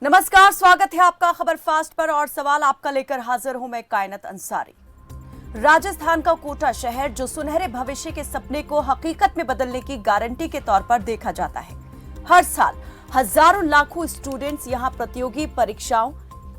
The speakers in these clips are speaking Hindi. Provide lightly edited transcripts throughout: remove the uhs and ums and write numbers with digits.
नमस्कार, स्वागत है आपका खबर फास्ट पर और सवाल आपका लेकर हाजिर हूं मैं कायनात अंसारी। राजस्थान का कोटा शहर जो सुनहरे भविष्य के सपने को हकीकत में बदलने की गारंटी के तौर पर देखा जाता है। हर साल हजारों लाखों स्टूडेंट्स यहां प्रतियोगी परीक्षाओं,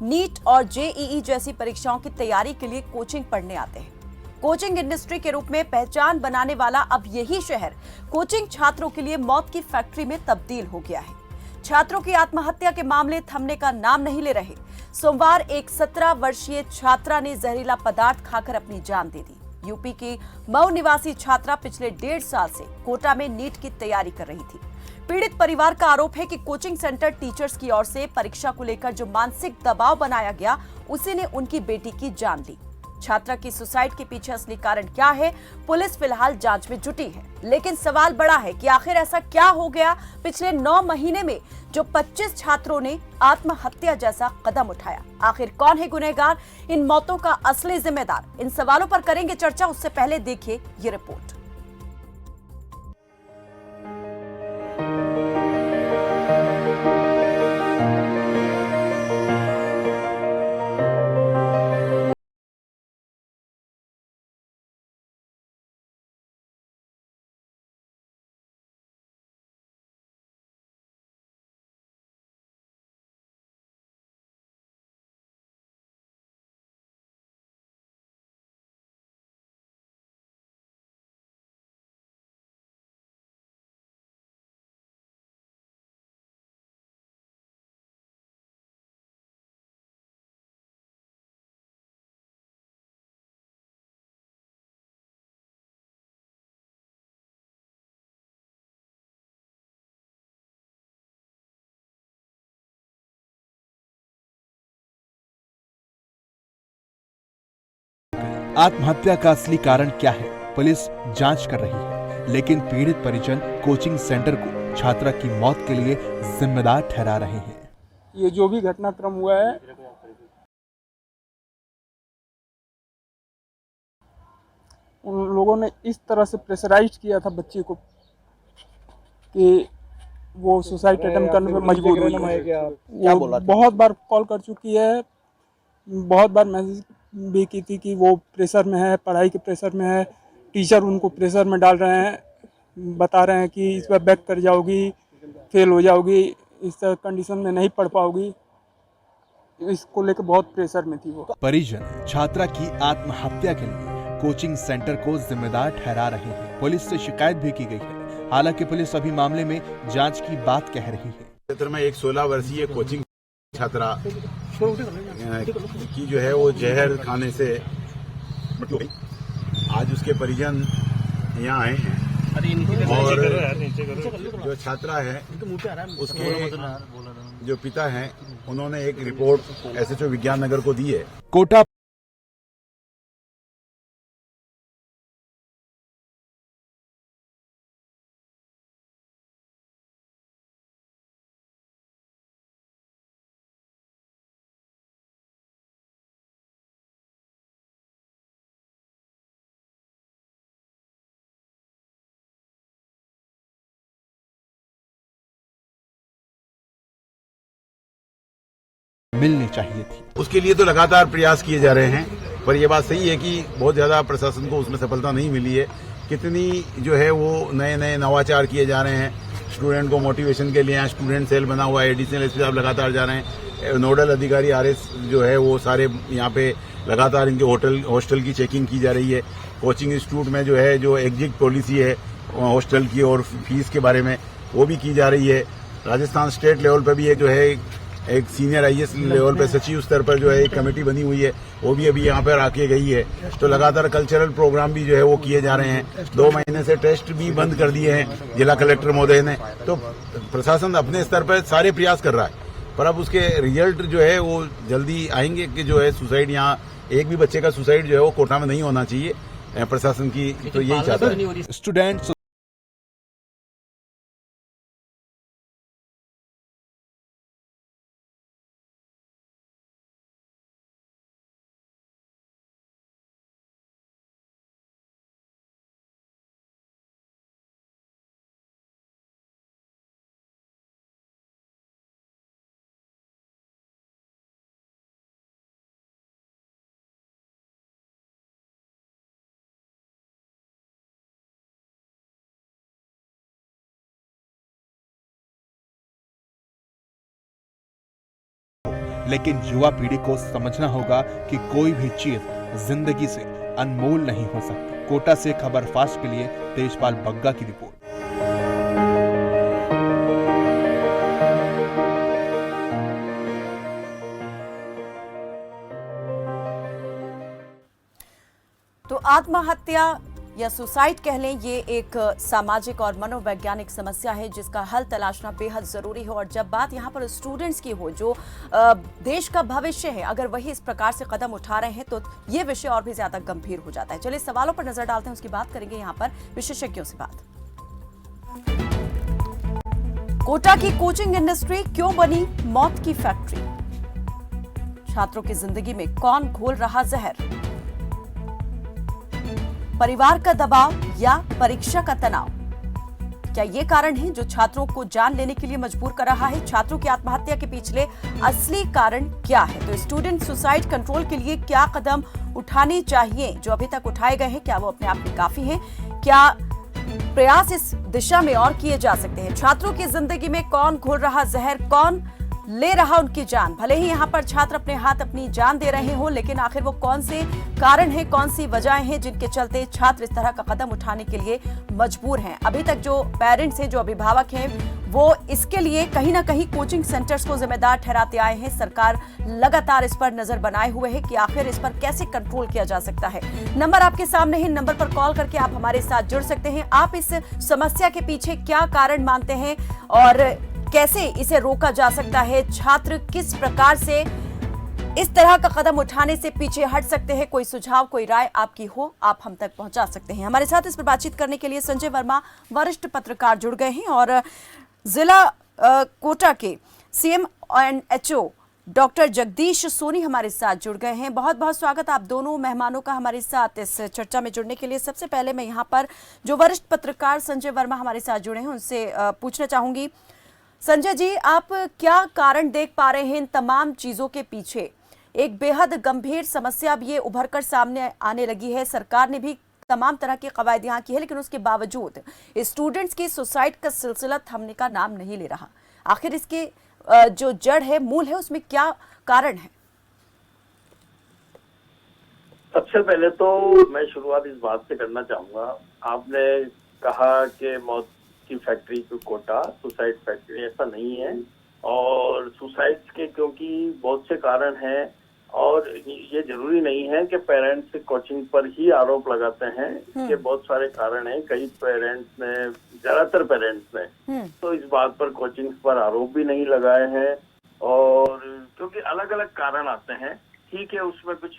नीट और जेईई जैसी परीक्षाओं की तैयारी के लिए कोचिंग पढ़ने आते हैं। कोचिंग इंडस्ट्री के रूप में पहचान बनाने वाला अब यही शहर कोचिंग छात्रों के लिए मौत की फैक्ट्री में तब्दील हो गया है। छात्रों की आत्महत्या के मामले थमने का नाम नहीं ले रहे। सोमवार एक 17 वर्षीय छात्रा ने जहरीला पदार्थ खाकर अपनी जान दे दी। यूपी की मऊ निवासी छात्रा पिछले 1.5 साल से कोटा में नीट की तैयारी कर रही थी। पीड़ित परिवार का आरोप है कि कोचिंग सेंटर टीचर्स की ओर से परीक्षा को लेकर जो मानसिक दबाव बनाया गया, उसी ने उनकी बेटी की जान ली। छात्रा की सुसाइड के पीछे असली कारण क्या है, पुलिस फिलहाल जांच में जुटी है। लेकिन सवाल बड़ा है कि आखिर ऐसा क्या हो गया पिछले 9 महीने में जो 25 छात्रों ने आत्महत्या जैसा कदम उठाया। आखिर कौन है गुनहगार, इन मौतों का असली जिम्मेदार? इन सवालों पर करेंगे चर्चा। उससे पहले देखिए ये रिपोर्ट। आत्महत्या का असली कारण क्या है, पुलिस जांच कर रही है। लेकिन पीड़ित परिजन कोचिंग सेंटर को छात्रा की मौत के लिए जिम्मेदार ठहरा रहे हैं। ये जो भी घटनाक्रम हुआ है, उन लोगों ने इस तरह से प्रेशराइज किया था बच्चे को कि वो सुसाइड अटेम्प्ट करने में मजबूर हुई है। वो बहुत बार कॉल कर चुकी है, बहुत बार मैसेज भी की थी कि वो प्रेशर में है, पढ़ाई के प्रेशर में है। टीचर उनको प्रेशर में डाल रहे हैं, बता रहे हैं कि इस बार बैक कर जाओगी, फेल हो जाओगी, इस कंडीशन में नहीं पढ़ पाओगी। इसको लेकर बहुत प्रेशर में थी वो। परिजन छात्रा की आत्महत्या के लिए कोचिंग सेंटर को जिम्मेदार ठहरा रहे हैं। पुलिस से शिकायत भी की गई है। हालांकि पुलिस अभी मामले में जांच की बात कह रही है। क्षेत्र में एक 16 वर्षीय कोचिंग छात्रा की जो है वो जहर खाने से मृत्यु हुई। आज उसके परिजन यहाँ आए हैं और जो छात्रा है उसके जो पिता हैं उन्होंने एक रिपोर्ट एसएचओ विज्ञान नगर को दी है। कोटा मिलनी चाहिए थी। उसके लिए तो लगातार प्रयास किए जा रहे हैं, पर यह बात सही है कि बहुत ज्यादा प्रशासन को उसमें सफलता नहीं मिली है। कितनी जो है वो नए नए नवाचार किए जा रहे हैं स्टूडेंट को मोटिवेशन के लिए। स्टूडेंट सेल बना हुआ है, एडिशनल एसपी साहब लगातार जा रहे हैं, नोडल अधिकारी आरएस जो है वो सारे यहाँ पे लगातार इनके हॉस्टल की चेकिंग की जा रही है। कोचिंग इंस्टीट्यूट में जो है जो एग्जिट पॉलिसी है हॉस्टल की और फीस के बारे में वो भी की जा रही है। राजस्थान स्टेट लेवल पर भी जो है एक सीनियर आईएएस लेवल पे सचिव स्तर पर जो है एक कमेटी बनी हुई है, वो भी अभी यहाँ पर आके गई है। तो लगातार कल्चरल प्रोग्राम भी जो है वो किए जा रहे हैं। 2 महीने से टेस्ट भी बंद कर दिए हैं जिला कलेक्टर महोदय ने। तो प्रशासन अपने स्तर पर सारे प्रयास कर रहा है, पर अब उसके रिजल्ट जो है वो जल्दी आएंगे कि जो है सुसाइड यहाँ एक भी बच्चे का सुसाइड जो है वो कोटा में नहीं होना चाहिए। प्रशासन की तो यही चाहता है। स्टूडेंट्स लेकिन युवा पीढ़ी को समझना होगा कि कोई भी चीज जिंदगी से अनमोल नहीं हो सकती। कोटा से खबर फास्ट के लिए तेजपाल बग्गा की रिपोर्ट। तो आत्महत्या या सुसाइड कह लें, ये एक सामाजिक और मनोवैज्ञानिक समस्या है जिसका हल तलाशना बेहद जरूरी है। और जब बात यहाँ पर स्टूडेंट्स की हो जो देश का भविष्य है, अगर वही इस प्रकार से कदम उठा रहे हैं तो ये विषय और भी ज्यादा गंभीर हो जाता है। चलिए सवालों पर नजर डालते हैं, उसकी बात करेंगे यहाँ पर विशेषज्ञों से बात। कोटा की कोचिंग इंडस्ट्री क्यों बनी मौत की फैक्ट्री? छात्रों की जिंदगी में कौन घोल रहा जहर? परिवार का दबाव या परीक्षा का तनाव, क्या ये कारण है जो छात्रों को जान लेने के लिए मजबूर कर रहा है? छात्रों की आत्महत्या के पिछले असली कारण क्या है? तो स्टूडेंट सुसाइड कंट्रोल के लिए क्या कदम उठाने चाहिए जो अभी तक उठाए गए हैं? क्या वो अपने आप में काफी हैं? क्या प्रयास इस दिशा में और किए जा सकते हैं? छात्रों की जिंदगी में कौन घोल रहा जहर, कौन ले रहा उनकी जान? भले ही यहाँ पर छात्र अपने हाथ अपनी जान दे रहे हो, लेकिन आखिर वो कौन से कारण हैं, कौन सी वजहें हैं जिनके चलते छात्र इस तरह का कदम उठाने के लिए मजबूर हैं? अभी तक जो पेरेंट्स हैं, जो अभिभावक हैं, वो इसके लिए कहीं ना कहीं कोचिंग सेंटर्स को जिम्मेदार ठहराते आए हैं। सरकार लगातार इस पर नजर बनाए हुए है कि आखिर इस पर कैसे कंट्रोल किया जा सकता है। नंबर आपके सामने है, नंबर पर कॉल करके आप हमारे साथ जुड़ सकते हैं। आप इस समस्या के पीछे क्या कारण मानते हैं और कैसे इसे रोका जा सकता है? छात्र किस प्रकार से इस तरह का कदम उठाने से पीछे हट सकते हैं? कोई सुझाव, कोई राय आपकी हो, आप हम तक पहुंचा सकते हैं। हमारे साथ इस पर बातचीत करने के लिए संजय वर्मा वरिष्ठ पत्रकार जुड़ गए हैं और जिला कोटा के CMNHO डॉक्टर जगदीश सोनी हमारे साथ जुड़ गए हैं। बहुत बहुत स्वागत आप दोनों मेहमानों का हमारे साथ इस चर्चा में जुड़ने के लिए। सबसे पहले मैं यहाँ पर जो वरिष्ठ पत्रकार संजय वर्मा हमारे साथ जुड़े हैं उनसे पूछना चाहूंगी। संजय जी, आप क्या कारण देख पा रहे हैं इन तमाम चीजों के पीछे? एक बेहद गंभीर समस्या अब ये उभर कर सामने आने लगी है। सरकार ने भी तमाम तरह की कवायद यहाँ की है, लेकिन उसके बावजूद स्टूडेंट्स की सुसाइड का सिलसिला थमने का नाम नहीं ले रहा। आखिर इसके जो जड़ है, मूल है, उसमें क्या कारण है? सबसे पहले तो मैं शुरुआत इस बात से करना चाहूंगा, आपने कहा कि मौत की फैक्ट्री को कोटा सुसाइड फैक्ट्री, ऐसा नहीं है। और सुसाइड के क्योंकि बहुत से कारण हैं और ये जरूरी नहीं है कि पेरेंट्स कोचिंग पर ही आरोप लगाते हैं। इसके बहुत सारे कारण हैं। कई पेरेंट्स ने, ज्यादातर पेरेंट्स ने तो इस बात पर कोचिंग पर आरोप भी नहीं लगाए हैं। और क्योंकि अलग अलग कारण आते हैं, ठीक है, उसमें कुछ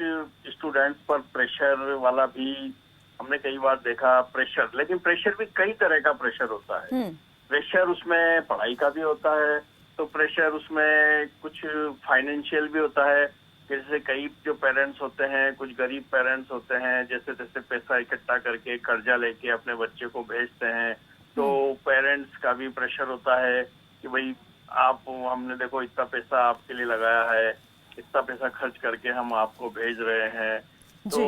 स्टूडेंट्स पर प्रेशर वाला भी हमने कई बार देखा प्रेशर, लेकिन प्रेशर भी कई तरह का प्रेशर होता है। प्रेशर उसमें पढ़ाई का भी होता है, तो प्रेशर उसमें कुछ फाइनेंशियल भी होता है। जैसे कई जो पेरेंट्स होते हैं, कुछ गरीब पेरेंट्स होते हैं, जैसे तैसे पैसा इकट्ठा करके कर्जा लेके अपने बच्चे को भेजते हैं, तो पेरेंट्स का भी प्रेशर होता है कि भाई आप, हमने देखो इतना पैसा आपके लिए लगाया है, इतना पैसा खर्च करके हम आपको भेज रहे हैं। तो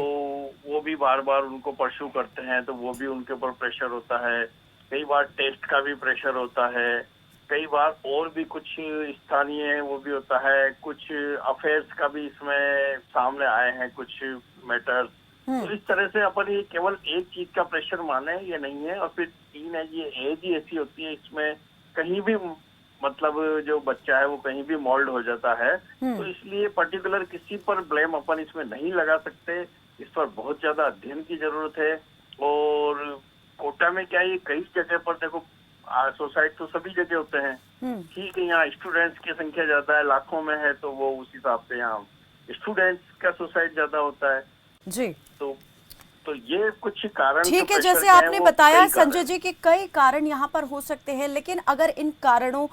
वो भी बार बार उनको परस्यू करते हैं, तो वो भी उनके ऊपर प्रेशर होता है। कई बार टेस्ट का भी प्रेशर होता है, कई बार और भी कुछ स्थानीय वो भी होता है, कुछ अफेयर्स का भी इसमें सामने आए हैं कुछ मैटर्स। तो इस तरह से अपन ये केवल एक चीज का प्रेशर माने ये नहीं है। और फिर तीन है, ये एज ही ऐसी होती है, इसमें कहीं भी मतलब जो बच्चा है वो कहीं भी मोल्ड हो जाता है। तो इसलिए पर्टिकुलर किसी पर ब्लेम अपन इसमें नहीं लगा सकते। इस पर बहुत ज्यादा अध्ययन की जरूरत है। और कोटा में क्या, ये कई जगह पर देखो सुसाइड तो सभी जगह होते हैं। ठीक है, यहाँ स्टूडेंट्स की संख्या ज्यादा है, लाखों में है, तो वो उस हिसाब से यहाँ स्टूडेंट्स का सुसाइड ज्यादा होता है जी। तो ये कुछ कारण, ठीक है, जैसे आपने बताया संजय जी कि कई कारण यहाँ पर हो सकते हैं, लेकिन अगर इन कारणों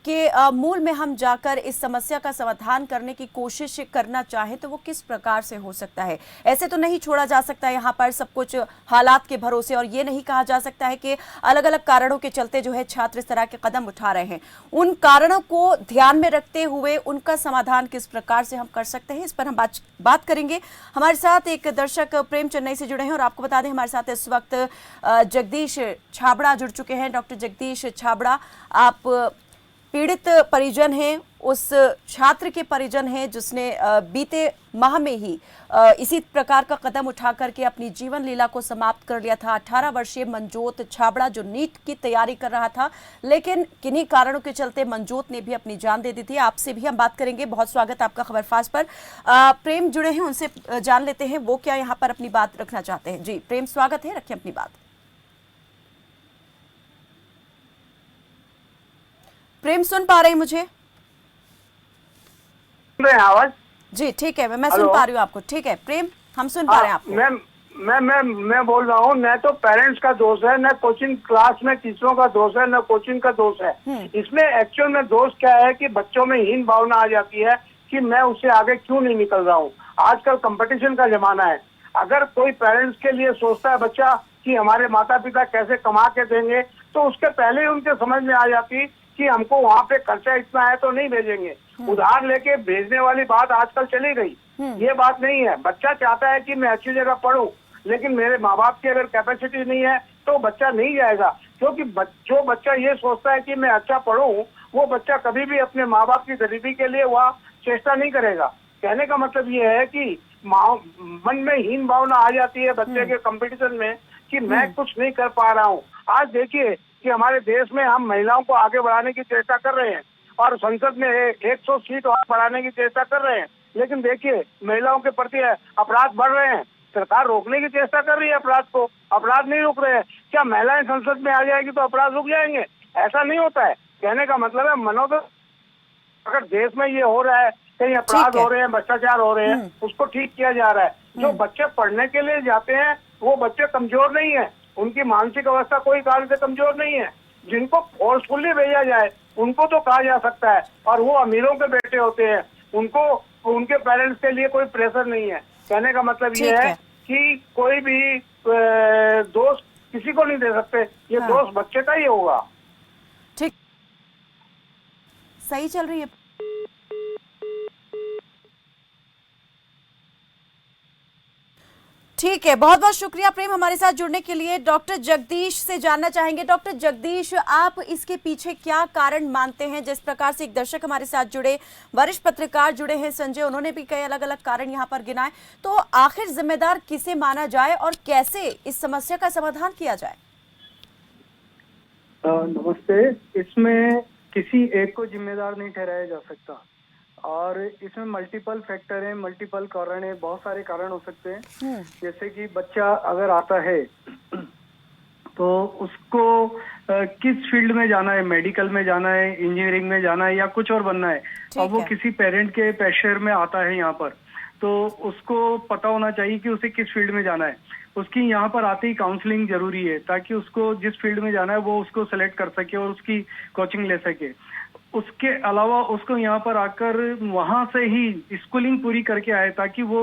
के मूल में हम जाकर इस समस्या का समाधान करने की कोशिश करना चाहें तो वो किस प्रकार से हो सकता है? ऐसे तो नहीं छोड़ा जा सकता है यहाँ पर सब कुछ हालात के भरोसे, और ये नहीं कहा जा सकता है कि अलग अलग कारणों के चलते जो है छात्र इस तरह के कदम उठा रहे हैं। उन कारणों को ध्यान में रखते हुए उनका समाधान किस प्रकार से हम कर सकते हैं, इस पर हम बात करेंगे। हमारे साथ एक दर्शक प्रेम चेन्नई से जुड़े हैं और आपको बता दें हमारे साथ इस वक्त जगदीश छाबड़ा जुड़ चुके हैं। डॉक्टर जगदीश छाबड़ा, आप पीड़ित परिजन हैं, उस छात्र के परिजन हैं जिसने बीते माह में ही इसी प्रकार का कदम उठा करके अपनी जीवन लीला को समाप्त कर लिया था। 18 वर्षीय मनजोत छाबड़ा जो नीट की तैयारी कर रहा था, लेकिन किन्हीं कारणों के चलते मनजोत ने भी अपनी जान दे दी थी। आपसे भी हम बात करेंगे। बहुत स्वागत आपका खबर फास्ट पर। प्रेम जुड़े हैं, उनसे जान लेते हैं वो क्या यहाँ पर अपनी बात रखना चाहते हैं। जी प्रेम, स्वागत है, रखें अपनी बात। प्रेम सुन पा रहे हैं मुझे? आवाज जी ठीक है, मैं सुन पा रही हूँ आपको। ठीक है प्रेम, हम सुन पा रहे हैं आपको। मैं बोल रहा हूँ, न तो पेरेंट्स का दोष है, न कोचिंग क्लास में टीचरों का दोष है, न कोचिंग का दोष है। इसमें एक्चुअल में दोष क्या है कि बच्चों में हीन भावना आ जाती है कि मैं उससे आगे क्यों नहीं निकल रहा हूँ। आजकल कंपटीशन का जमाना है। अगर कोई पेरेंट्स के लिए सोचता है बच्चा कि हमारे माता पिता कैसे कमा के देंगे, तो उसके पहले ही उनके समझ में आ जाती कि हमको वहाँ पे खर्चा इतना है तो नहीं भेजेंगे। उधार लेके भेजने वाली बात आजकल चली गई। ये बात नहीं है। बच्चा चाहता है कि मैं अच्छी जगह पढूं, लेकिन मेरे माँ बाप की अगर कैपेसिटी नहीं है तो बच्चा नहीं जाएगा। क्योंकि जो बच्चा ये सोचता है कि मैं अच्छा पढूं, वो बच्चा कभी भी अपने माँ बाप की गरीबी के लिए वह चेष्टा नहीं करेगा। कहने का मतलब ये है कि मन में हीन भावना आ जाती है बच्चे के कंपटीशन में कि मैं कुछ नहीं कर पा रहा हूँ। आज देखिए कि हमारे देश में हम महिलाओं को आगे बढ़ाने की चेष्टा कर रहे हैं और संसद में 100 सीट और बढ़ाने की चेष्टा कर रहे हैं, लेकिन देखिए महिलाओं के प्रति अपराध बढ़ रहे हैं। सरकार रोकने की चेष्टा कर रही है अपराध को, अपराध नहीं रुक रहे हैं। क्या महिलाएं संसद में आ जाएगी तो अपराध रुक जाएंगे? ऐसा नहीं होता है। कहने का मतलब है मनोदर, अगर देश में ये हो रहा है, कहीं अपराध हो रहे हैं, भ्रष्टाचार हो रहे हैं, उसको ठीक किया जा रहा है। जो बच्चे पढ़ने के लिए जाते हैं वो बच्चे कमजोर नहीं है, उनकी मानसिक अवस्था कोई कारण से कमजोर नहीं है। जिनको फोर्सफुली भेजा जाए उनको तो कहा जा सकता है, और वो अमीरों के बेटे होते हैं, उनको उनके पेरेंट्स के लिए कोई प्रेशर नहीं है। कहने का मतलब ये है कि कोई भी दोष किसी को नहीं दे सकते, ये दोष बच्चे का ही होगा। ठीक, सही चल रही है। ठीक है, बहुत बहुत शुक्रिया प्रेम हमारे साथ जुड़ने के लिए। डॉक्टर जगदीश से जानना चाहेंगे। डॉक्टर जगदीश, आप इसके पीछे क्या कारण मानते हैं? जिस प्रकार से एक दर्शक हमारे साथ जुड़े, वरिष्ठ पत्रकार जुड़े हैं संजय, उन्होंने भी कई अलग अलग कारण यहाँ पर गिनाए। तो आखिर जिम्मेदार किसे माना जाए और कैसे इस समस्या का समाधान किया जाए? नमस्ते। इसमें किसी एक को जिम्मेदार नहीं ठहराया जा सकता और इसमें मल्टीपल फैक्टर हैं, मल्टीपल कारण है, बहुत सारे कारण हो सकते हैं। जैसे कि बच्चा अगर आता है तो उसको किस फील्ड में जाना है, मेडिकल में जाना है, इंजीनियरिंग में जाना है या कुछ और बनना है। अब वो किसी पेरेंट के प्रेशर में आता है यहाँ पर, तो उसको पता होना चाहिए कि उसे किस फील्ड में जाना है। उसकी यहाँ पर आते ही काउंसलिंग जरूरी है ताकि उसको जिस फील्ड में जाना है वो उसको सेलेक्ट कर सके और उसकी कोचिंग ले सके। उसके अलावा उसको यहाँ पर आकर वहां से ही स्कूलिंग पूरी करके आए ताकि वो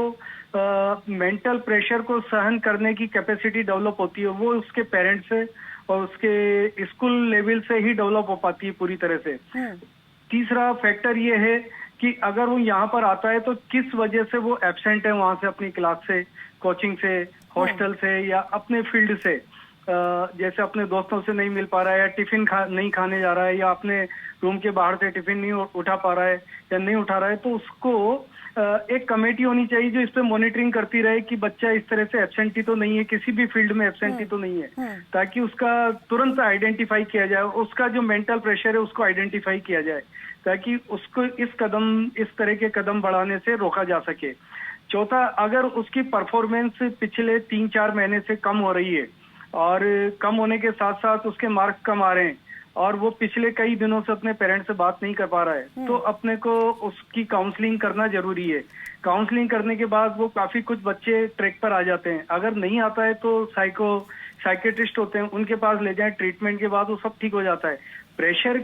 मेंटल प्रेशर को सहन करने की कैपेसिटी डेवलप होती है, वो उसके पेरेंट्स से और उसके स्कूल लेवल से ही डेवलप हो पाती है पूरी तरह से। तीसरा फैक्टर ये है कि अगर वो यहाँ पर आता है तो किस वजह से वो एब्सेंट है वहां से, अपनी क्लास से, कोचिंग से, हॉस्टल से या अपने फील्ड से, जैसे अपने दोस्तों से नहीं मिल पा रहा है या टिफिन नहीं खाने जा रहा है या अपने रूम के बाहर से टिफिन नहीं उठा पा रहा है या नहीं उठा रहा है, तो उसको एक कमेटी होनी चाहिए जो इस पे मॉनिटरिंग करती रहे कि बच्चा इस तरह से एब्सेंटी तो नहीं है, किसी भी फील्ड में एब्सेंटी तो नहीं है, ताकि उसका तुरंत आइडेंटिफाई किया जाए, उसका जो मेंटल प्रेशर है उसको आइडेंटिफाई किया जाए ताकि उसको इस तरह के कदम बढ़ाने से रोका जा सके। चौथा, अगर उसकी परफॉर्मेंस पिछले 3-4 महीने से कम हो रही है और कम होने के साथ साथ उसके मार्क्स कम आ रहे हैं और वो पिछले कई दिनों से अपने पेरेंट्स से बात नहीं कर पा रहा है, तो अपने को उसकी काउंसलिंग करना जरूरी है। काउंसलिंग करने के बाद वो काफी कुछ बच्चे ट्रैक पर आ जाते हैं। अगर नहीं आता है तो साइकेट्रिस्ट होते हैं, उनके पास ले जाएं, ट्रीटमेंट के बाद वो सब ठीक हो जाता है। प्रेशर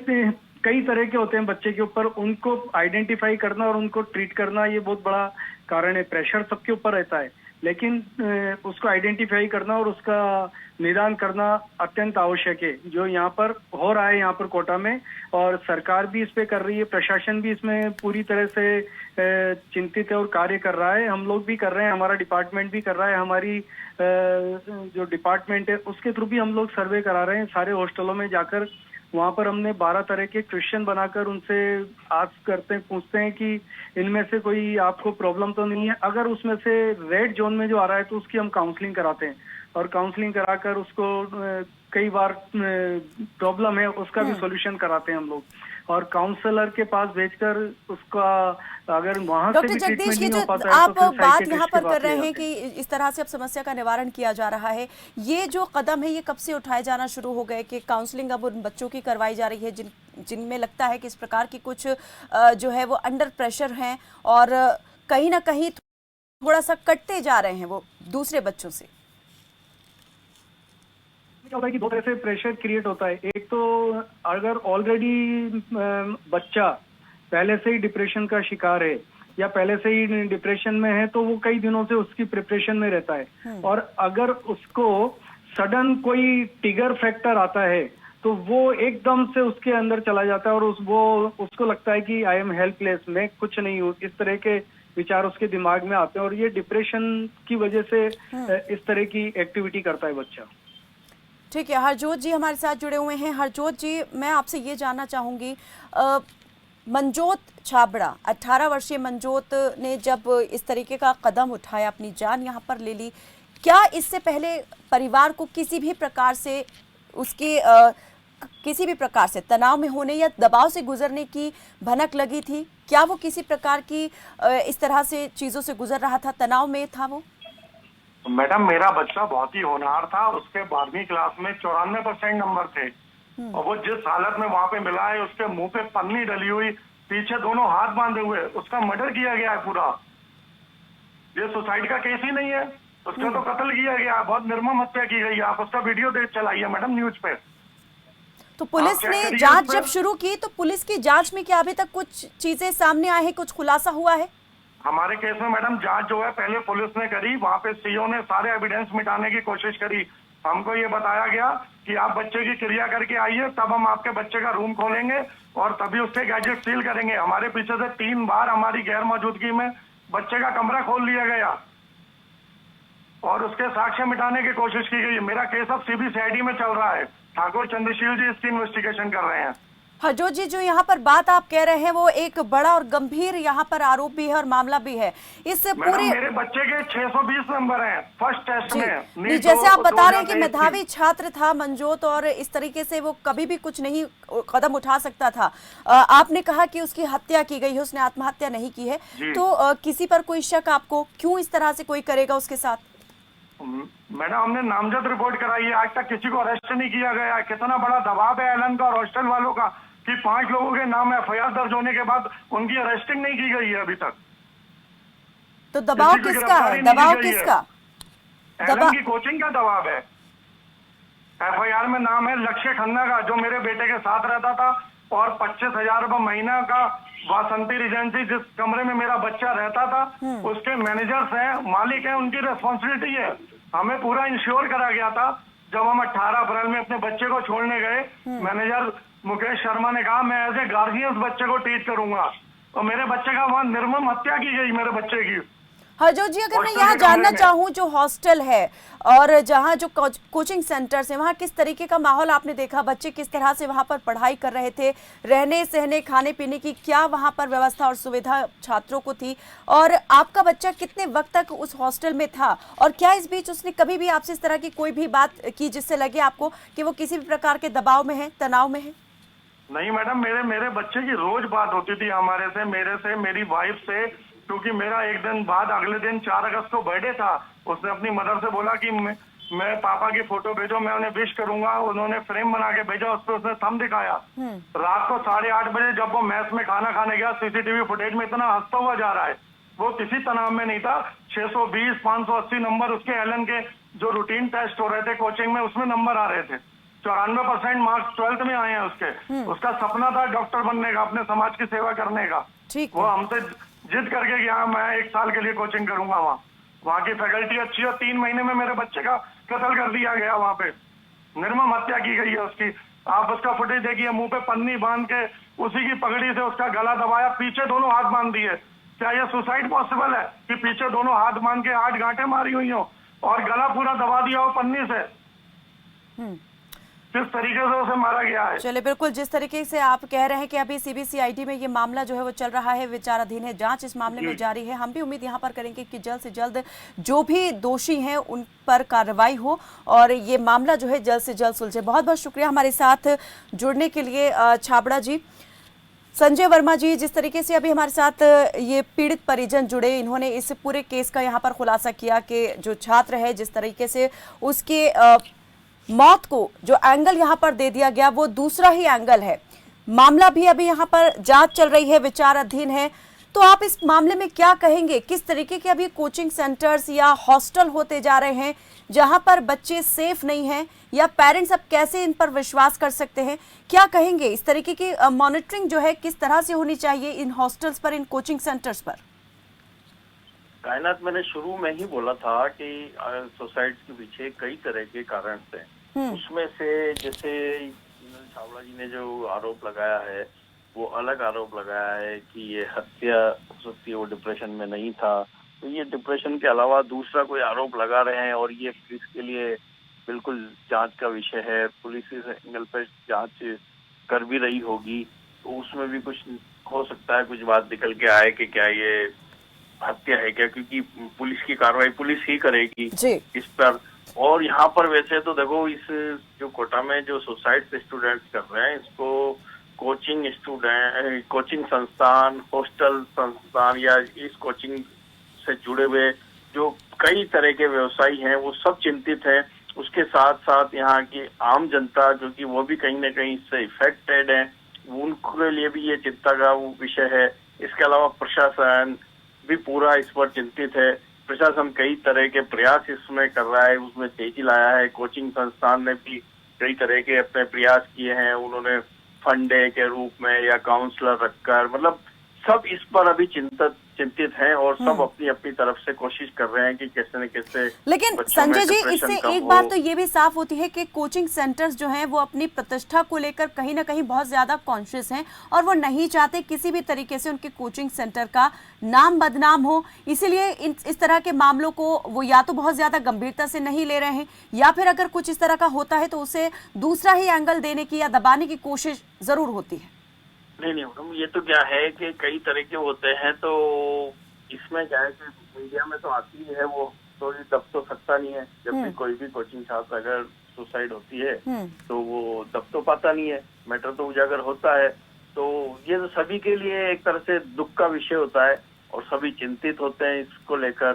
कई तरह के होते हैं बच्चे के ऊपर, उनको आइडेंटिफाई करना और उनको ट्रीट करना ये बहुत बड़ा कारण है। प्रेशर सबके ऊपर रहता है, लेकिन उसको आइडेंटिफाई करना और उसका निदान करना अत्यंत आवश्यक है, जो यहाँ पर हो रहा है यहाँ पर कोटा में, और सरकार भी इस पे कर रही है, प्रशासन भी इसमें पूरी तरह से चिंतित है और कार्य कर रहा है। हम लोग भी कर रहे हैं, हमारा डिपार्टमेंट भी कर रहा है, हमारी जो डिपार्टमेंट है उसके थ्रू भी हम लोग सर्वे करा रहे हैं, सारे हॉस्टलों में जाकर वहाँ पर हमने 12 तरह के क्वेश्चन बनाकर उनसे पूछते हैं कि इनमें से कोई आपको प्रॉब्लम तो नहीं है। अगर उसमें से रेड जोन में जो आ रहा है तो उसकी हम काउंसलिंग कराते हैं, और काउंसलिंग कराकर उसको कई बार प्रॉब्लम है उसका भी सॉल्यूशन कराते हैं हम लोग, और काउंसलर के पास भेजकर उसका अगर वहां से भी डॉक्टर जगदीश, ट्रीटमेंट ये नहीं हो जो पाता है आप तो फिर बात साइकियाट्रिस्ट यहाँ के पर पास कर रहे ले हैं जाते हैं। कि इस तरह से अब समस्या का निवारण किया जा रहा है, ये जो कदम है ये कब से उठाए जाना शुरू हो गए कि काउंसलिंग अब उन बच्चों की करवाई जा रही है जिनमें लगता है कि इस प्रकार की कुछ जो है वो अंडर प्रेशर हैं और कहीं ना कहीं थोड़ा सा कटते जा रहे हैं वो दूसरे बच्चों से? क्या होता है कि दो तरह से प्रेशर क्रिएट होता है। एक तो अगर ऑलरेडी बच्चा पहले से ही डिप्रेशन का शिकार है या पहले से ही डिप्रेशन में है तो वो कई दिनों से उसकी प्रिपरेशन में रहता है, और अगर उसको सडन कोई ट्रिगर फैक्टर आता है तो वो एकदम से उसके अंदर चला जाता है और उसको लगता है कि आई एम हेल्पलेस, मैं कुछ नहीं हूँ, इस तरह के विचार उसके दिमाग में आते हैं, और ये डिप्रेशन की वजह से इस तरह की एक्टिविटी करता है बच्चा। ठीक है, हरजोत जी हमारे साथ जुड़े हुए हैं। हरजोत जी, मैं आपसे ये जानना चाहूँगी, मनजोत छाबड़ा, 18 वर्षीय मनजोत ने जब इस तरीके का कदम उठाया, अपनी जान यहाँ पर ले ली, क्या इससे पहले परिवार को किसी भी प्रकार से उसके किसी भी प्रकार से तनाव में होने या दबाव से गुजरने की भनक लगी थी? क्या वो किसी प्रकार की इस तरह से चीज़ों से गुजर रहा था, तनाव में था वो? मैडम, मेरा बच्चा बहुत ही होनहार था, उसके 12वीं क्लास में 94% नंबर थे, और वो जिस हालत में वहाँ पे मिला है, उसके मुंह पे पन्नी डली हुई, पीछे दोनों हाथ बांधे हुए, उसका मर्डर किया गया है पूरा। ये सुसाइड का केस ही नहीं है, उसका तो कत्ल किया गया, बहुत निर्मम हत्या की गई है। आप उसका वीडियो देख चलाइए मैडम न्यूज पे। तो पुलिस ने जांच जब शुरू की तो पुलिस की जांच में क्या अभी तक कुछ चीजें सामने आई है, कुछ खुलासा हुआ है? हमारे केस में मैडम जांच जो है पहले पुलिस ने करी, वहाँ पे सीओ ने सारे एविडेंस मिटाने की कोशिश करी। हमको ये बताया गया कि आप बच्चे की क्रिया करके आइए, तब हम आपके बच्चे का रूम खोलेंगे और तभी उसके गैजेट सील करेंगे। हमारे पीछे से 3 बार हमारी गैर मौजूदगी में बच्चे का कमरा खोल लिया गया और उसके साक्ष्य मिटाने की कोशिश की गई। मेरा केस अब CBCID में चल रहा है, ठाकुर चंद्रशील जी इसकी इन्वेस्टिगेशन कर रहे हैं। हरजोत जी, जो यहाँ पर बात आप कह रहे हैं वो एक बड़ा और गंभीर यहाँ पर आरोप भी है और मामला भी है। इस पूरे मेरे बच्चे के 620 नंबर हैं फर्स्ट टेस्ट में। जैसे आप बता रहे हैं कि मेधावी छात्र था मनजोत और इस तरीके से वो कभी भी कुछ नहीं कदम उठा सकता था। आपने कहा कि उसकी हत्या की गई है, उसने आत्महत्या नहीं की है, तो किसी पर कोई शक आपको? क्यों इस तरह से कोई करेगा उसके साथ? मैडम, हमने नामजद रिपोर्ट कराई है, आज तक किसी को अरेस्ट नहीं किया गया। कितना बड़ा दबाव है एलन का और हॉस्टल वालों का कि 5 लोगों के नाम FIR दर्ज होने के बाद उनकी अरेस्टिंग नहीं की गई है अभी तक। तो दबाव किसका है? दबाव किसका? एलन की कोचिंग का दबाव है। FIR में नाम है लक्ष्य खन्ना का, जो मेरे बेटे के साथ रहता था, और 25,000 रुपये महीना का वासंती रिजेंसी जिस कमरे में मेरा बच्चा रहता था उसके मैनेजर्स हैं, मालिक हैं, उनकी रिस्पॉन्सिबिलिटी है। हमें पूरा इंश्योर करा गया था। जब हम 18 अप्रैल में अपने बच्चे को छोड़ने गए, मैनेजर मुकेश शर्मा ने कहा मैं एज ए गार्जियन बच्चे को ट्रीट करूंगा, और मेरे बच्चे का वहां निर्मम हत्या की गई मेरे बच्चे की। हरजोत जी, अगर मैं यहाँ जानना चाहूँ, जो हॉस्टल है और जहाँ जो कोचिंग सेंटर्स है, वहाँ किस तरीके का माहौल आपने देखा? बच्चे किस तरह से वहाँ पर पढ़ाई कर रहे थे? रहने सहने खाने पीने की क्या वहाँ पर व्यवस्था और सुविधा छात्रों को थी? और आपका बच्चा कितने वक्त तक उस हॉस्टल में था, और क्या इस बीच उसने कभी भी आपसे इस तरह की कोई भी बात की जिससे लगे आपको कि वो किसी भी प्रकार के दबाव में है, तनाव में है? नहीं मैडम, मेरे बच्चे की रोज बात होती थी हमारे से, मेरे से, मेरी वाइफ से, क्योंकि मेरा एक दिन बाद अगले दिन 4 अगस्त को बर्थडे था। उसने अपनी मदर से बोला कि मैं पापा की फोटो भेजो, मैं उन्हें विश करूंगा। उन्होंने फ्रेम बना के भेजा, उस पर उसने थंब दिखाया। रात को 8:30 बजे जब वो मैस में खाना खाने गया, CCTV फुटेज में इतना हंसता हुआ जा रहा है। वो किसी तनाव में नहीं था। 620, 580 नंबर उसके एलन के जो रूटीन टेस्ट हो रहे थे कोचिंग में, उसमें नंबर आ रहे थे। 94% मार्क्स 12th में आए हैं उसके। उसका सपना था डॉक्टर बनने का, अपने समाज की सेवा करने का। वो हमसे जिद करके गया, मैं 1 साल के लिए कोचिंग करूंगा। वहाँ की फैकल्टी अच्छी है। 3 महीने में मेरे बच्चे का कत्ल कर दिया गया, वहाँ पे निर्मम हत्या की गई है उसकी। आप उसका फुटेज देखिए, मुंह पे पन्नी बांध के उसी की पगड़ी से उसका गला दबाया, पीछे दोनों हाथ बांध दिए। क्या यह सुसाइड पॉसिबल है कि पीछे दोनों हाथ बांध के 8 गांठें मारी हुई हो और गला पूरा दबा दिया हो पन्नी से? किस तरीके से उसे मारा गया है। चलिए, बिल्कुल जिस तरीके से आप कह रहे हैं कि अभी सीबीसीआईडी में ये मामला जो है वो चल रहा है, विचाराधीन है, जांच इस मामले में जारी है। हम भी उम्मीद यहाँ पर करेंगे कि जल्द से जल्द जो भी दोषी हैं उन पर कार्रवाई हो और ये मामला जो है जल्द से जल्द सुलझे। बहुत बहुत शुक्रिया हमारे साथ जुड़ने के लिए छाबड़ा जी। संजय वर्मा जी, जिस तरीके से अभी हमारे साथ ये पीड़ित परिजन जुड़े, इन्होंने इस पूरे केस का यहाँ पर खुलासा किया कि जो छात्र है जिस तरीके से उसके मौत को जो एंगल यहाँ पर दे दिया गया वो दूसरा ही एंगल है। मामला भी अभी यहाँ पर जांच चल रही है, विचाराधीन है। तो आप इस मामले में क्या कहेंगे? किस तरीके के अभी कोचिंग सेंटर्स या हॉस्टल होते जा रहे हैं जहां पर बच्चे सेफ नहीं हैं, या पेरेंट्स अब कैसे इन पर विश्वास कर सकते हैं? क्या कहेंगे? इस तरीके की मॉनिटरिंग जो है किस तरह से होनी चाहिए इन हॉस्टल्स पर, इन कोचिंग सेंटर्स पर? कायनात, मैंने शुरू में ही बोला था कि सुसाइड के पीछे कई तरह के कारण थे। उसमें से जैसे छावड़ा जी ने जो आरोप लगाया है वो अलग आरोप लगाया है कि ये हत्या हो सकती है, वो डिप्रेशन में नहीं था। तो ये डिप्रेशन के अलावा दूसरा कोई आरोप लगा रहे हैं और ये पुलिस के लिए बिल्कुल जांच का विषय है। पुलिस इस एंगल पर जांच कर भी रही होगी, तो उसमें भी कुछ हो सकता है, कुछ बात निकल के आए कि क्या ये हत्या है क्या, क्योंकि पुलिस की कार्रवाई पुलिस ही करेगी इस पर। और यहाँ पर वैसे तो देखो, इस जो कोटा में जो सुसाइड स्टूडेंट्स कर रहे हैं इसको कोचिंग संस्थान, हॉस्टल संस्थान या इस कोचिंग से जुड़े हुए जो कई तरह के व्यवसायी हैं वो सब चिंतित हैं। उसके साथ साथ यहाँ की आम जनता जो कि वो भी कहीं ना कहीं इससे इफेक्टेड है, उनके लिए भी ये चिंता का विषय है। इसके अलावा प्रशासन भी पूरा इस पर चिंतित है। प्रशासन कई तरह के प्रयास इसमें कर रहा है, उसमें तेजी लाया है। कोचिंग संस्थान ने भी कई तरह के अपने प्रयास किए हैं, उन्होंने फंडे के रूप में या काउंसलर रखकर, मतलब सब इस पर अभी चिंतित हैं और सब अपनी अपनी तरफ से कोशिश कर रहे हैं कि कैसे न कैसे। लेकिन संजय जी, इससे एक बात तो ये भी साफ होती है कि कोचिंग सेंटर्स जो हैं वो अपनी प्रतिष्ठा को लेकर कहीं ना कहीं बहुत ज्यादा कॉन्शियस हैं और वो नहीं चाहते किसी भी तरीके से उनके कोचिंग सेंटर का नाम बदनाम हो। इसीलिए इस तरह के मामलों को वो या तो बहुत ज्यादा गंभीरता से नहीं ले रहे हैं, या फिर अगर कुछ इस तरह का होता है तो उसे दूसरा ही एंगल देने की या दबाने की कोशिश जरूर होती है। नहीं मैडम, ये तो क्या है कि कई तरह के होते हैं, तो इसमें क्या है कि मीडिया में तो आती है वो, तो ये दब तो सकता नहीं है। जब भी कोई भी कोचिंग छात्र अगर सुसाइड होती है तो वो दब तो पाता नहीं है, मैटर तो उजागर होता है। तो ये तो सभी के लिए एक तरह से दुख का विषय होता है और सभी चिंतित होते हैं इसको लेकर।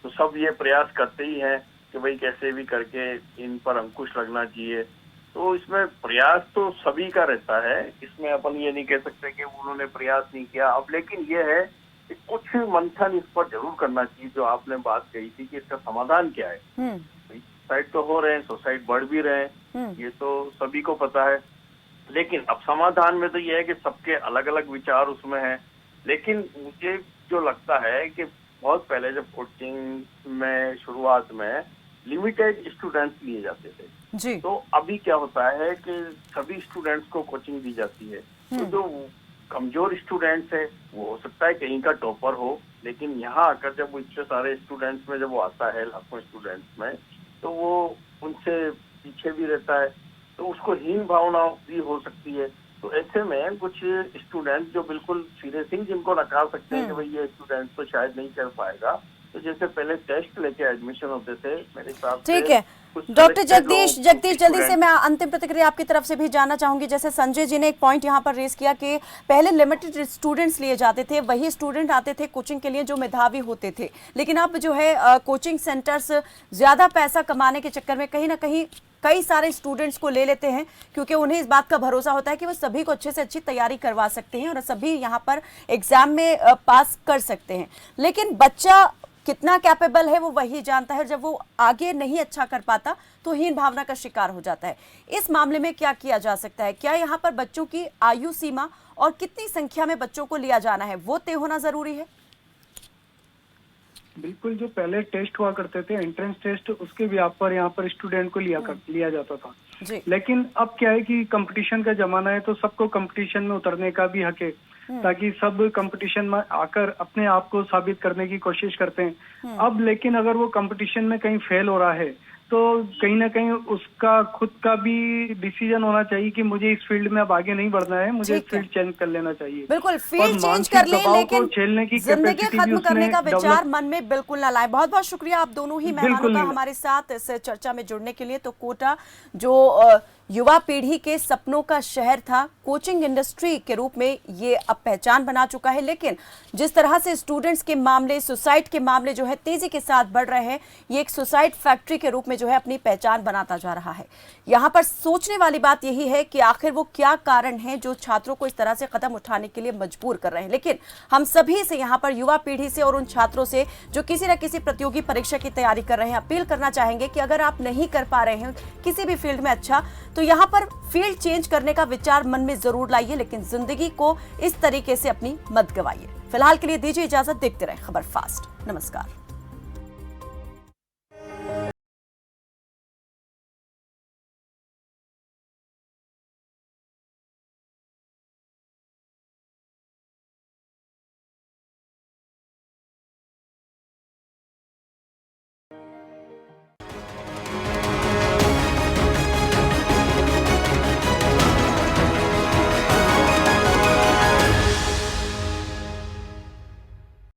तो सब ये प्रयास करते ही हैं कि भाई कैसे भी करके इन पर अंकुश लगना चाहिए। तो इसमें प्रयास तो सभी का रहता है, इसमें अपन ये नहीं कह सकते कि उन्होंने प्रयास नहीं किया। अब लेकिन ये है कि कुछ मंथन इस पर जरूर करना चाहिए। जो आपने बात कही थी कि इसका समाधान क्या है। सुसाइड तो हो रहे हैं, सुसाइड बढ़ भी रहे हैं, ये तो सभी को पता है। लेकिन अब समाधान में तो ये है कि सबके अलग अलग विचार उसमें हैं। लेकिन मुझे जो लगता है कि बहुत पहले जब कोचिंग में शुरुआत में लिमिटेड स्टूडेंट्स लिए जाते थे जी, तो अभी क्या होता है कि सभी स्टूडेंट्स को कोचिंग दी जाती है। तो जो कमजोर स्टूडेंट्स है वो हो सकता है कहीं का टॉपर हो, लेकिन यहाँ आकर जब वो इतने सारे स्टूडेंट्स में जब वो आता है, लाखों स्टूडेंट्स में, तो वो उनसे पीछे भी रहता है, तो उसको हीन भावना भी हो सकती है। तो ऐसे में कुछ स्टूडेंट्स जो बिल्कुल सीरियस ही जिनको नकार सकते हैं कि भाई ये स्टूडेंट तो शायद नहीं कर पाएगा, तो जैसे पहले टेस्ट लेके एडमिशन होते थे मेरे हिसाब से। ठीक है डॉक्टर जगदीश, जल्दी से मैं अंतिम प्रतिक्रिया आपकी तरफ से भी जानना चाहूंगी। जैसे संजय जी ने एक पॉइंट यहाँ पर रेज किया कि पहले लिमिटेड स्टूडेंट्स लिए जाते थे, वही स्टूडेंट आते थे कोचिंग के लिए जो मेधावी होते थे, लेकिन अब जो है कोचिंग सेंटर्स ज्यादा पैसा कमाने के चक्कर में कहीं ना कहीं कई सारे स्टूडेंट्स को ले लेते हैं, क्योंकि उन्हें इस बात का भरोसा होता है कि वो सभी को अच्छे से अच्छी तैयारी करवा सकते हैं और सभी यहाँ पर एग्जाम में पास कर सकते हैं। लेकिन बच्चा कितना कैपेबल है वो वही जानता है, जब वो आगे नहीं अच्छा कर पाता तो हीन भावना का शिकार हो जाता है। इस मामले में क्या किया जा सकता है? क्या यहाँ पर बच्चों की आयु सीमा और कितनी संख्या में बच्चों को लिया जाना है वो तय होना जरूरी है? बिल्कुल, जो पहले टेस्ट हुआ करते थे एंट्रेंस टेस्ट, उसके भी यहाँ पर स्टूडेंट को लिया जाता था जी। लेकिन अब क्या है कि कंपटीशन का जमाना है, तो सबको कंपटीशन में उतरने का भी हक है, ताकि सब कंपटीशन में आकर अपने आप को साबित करने की कोशिश करते हैं। अब लेकिन अगर वो कंपटीशन में कहीं फेल हो रहा है तो कहीं ना कहीं उसका खुद का भी डिसीजन होना चाहिए कि मुझे इस फील्ड में अब आगे नहीं बढ़ना है, मुझे ठीक है। फील्ड चेंज कर लेना चाहिए। बिल्कुल और फील्ड चेंज मानसिक कर ले, दबाव को लेकिन झेलने की जिंदगी कैपेसिटी खत्म भी करने उसमें का विचार डेवलप- मन में बिल्कुल ना लाए। बहुत बहुत शुक्रिया आप दोनों ही मेहमानों बिल्कुल का नहीं। हमारे साथ इस चर्चा में जुड़ने के लिए। तो कोटा जो युवा पीढ़ी के सपनों का शहर था, कोचिंग इंडस्ट्री के रूप में ये अब पहचान बना चुका है, लेकिन जिस तरह से स्टूडेंट्स के मामले, सुसाइड के मामले जो है तेजी के साथ बढ़ रहे हैं, ये एक सुसाइड फैक्ट्री के रूप में जो है अपनी पहचान बनाता जा रहा है। यहाँ पर सोचने वाली बात यही है कि आखिर वो क्या कारण है जो छात्रों को इस तरह से कदम उठाने के लिए मजबूर कर रहे हैं। लेकिन हम सभी से, यहाँ पर युवा पीढ़ी से और उन छात्रों से जो किसी न किसी प्रतियोगी परीक्षा की तैयारी कर रहे हैं, अपील करना चाहेंगे कि अगर आप नहीं कर पा रहे हैं किसी भी फील्ड में अच्छा, तो यहाँ पर फील्ड चेंज करने का विचार मन में जरूर लाइए, लेकिन जिंदगी को इस तरीके से अपनी मत गवाइए। फिलहाल के लिए दीजिए इजाजत, देखते रहे खबर फास्ट। नमस्कार।